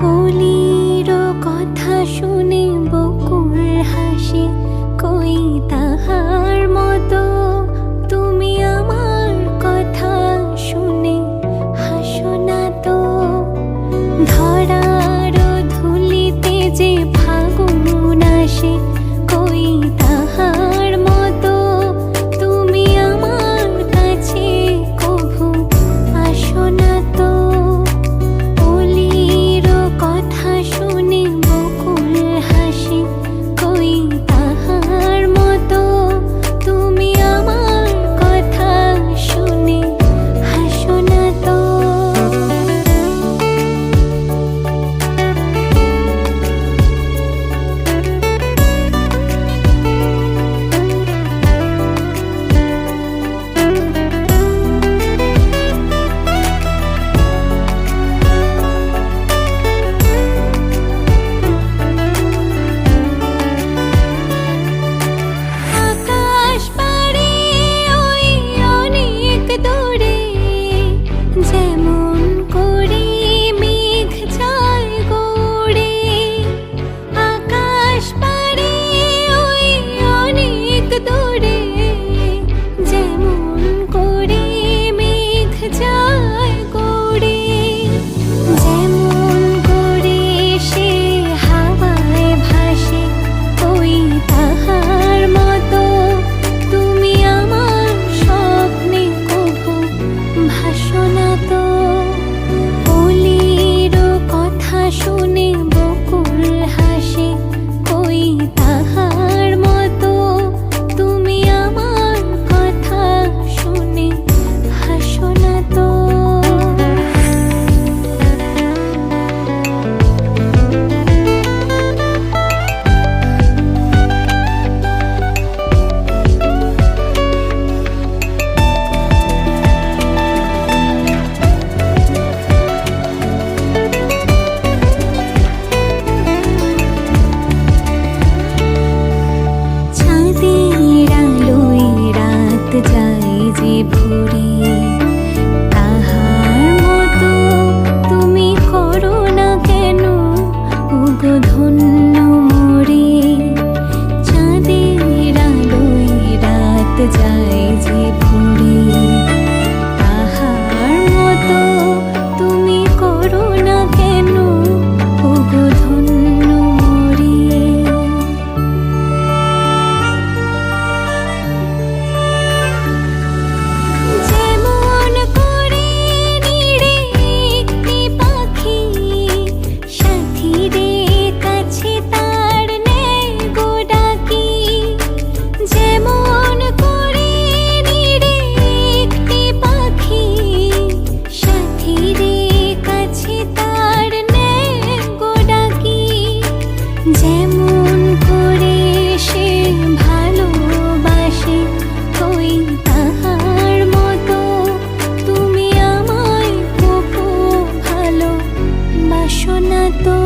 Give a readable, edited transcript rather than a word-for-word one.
কলির কথা শুনে বকুল হাসে, কই তাহার মতো তুমি আমার কথা শুনে হাসো না তো। ধরার ধুলিতে যে ফাগুন আসে, কই তাহার মতো তুমি আমার কাছে কভু আসো না তো। কলির কথা শুনে বকুল হাসে, কই তাহার মতো তুমি আমার কথা শুনে হাসো না তো। আকাশ পাড়ে ওই অনেক দূরে, যেমন করে মেঘ যায় গড়ে। আকাশ পাড়ে ওই অনেক দূরে, যেমন করে মেঘ যায় গড়ে। যেমন করে সে হাওয়ায় ভাসে, কই তাহার মতো তুমি আমার স্বপ্নে কভু ভাসো না তো। কলির কথা শুনে বকুল হাসে, কই তাহার মতো তুমি আমার কথা শুনে হাসো না তো। চাঁদের আলোয় রাত যায় যে ভরে, তাহার মতো তুমি করো না কেন ওগো ধন্য মোরে। চাঁদের আলোয় রাত যায় যে ভরে, তাহার মতো তুমি করো না কেন ওগো ধন্য মোরে। যেমন করে নিড়ে একটি পাখি সাথীদের কাছে তার নেয় গো ডাকি। যেমন করে নিড়ে একটি পাখি সাথীদের কাছে তার নেয় গো ডাকি। যেমন করে সে ভালোবাসে, কই তাহার মতো তুমি আমায় কভু ভালোবাসো না তো।